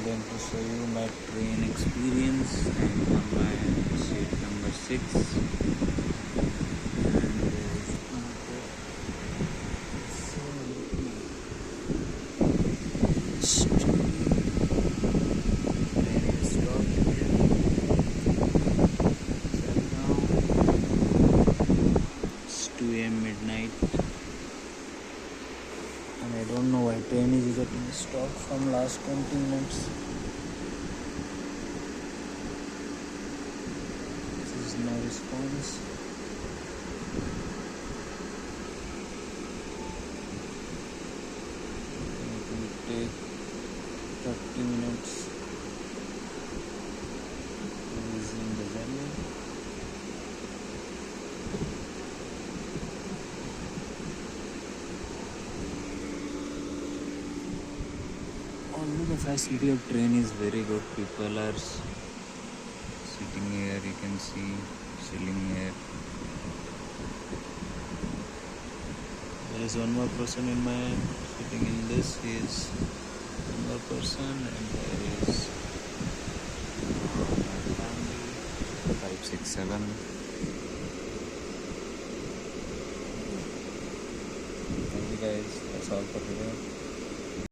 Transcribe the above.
going to show you my train experience. I'm on my seat number 6 and there is train is stopped here. Right now it's 2 a.m. midnight and I don't know why train is getting stopped from last 20 minutes. No response. It will take 30 minutes to resume the journey. Although the facility of train is very good, people are sitting here, you can see, chilling here. There is one more person in my end, sitting in this. He is one more person, and there is my family, 5, 6, 7. Thank you guys. That's all for today.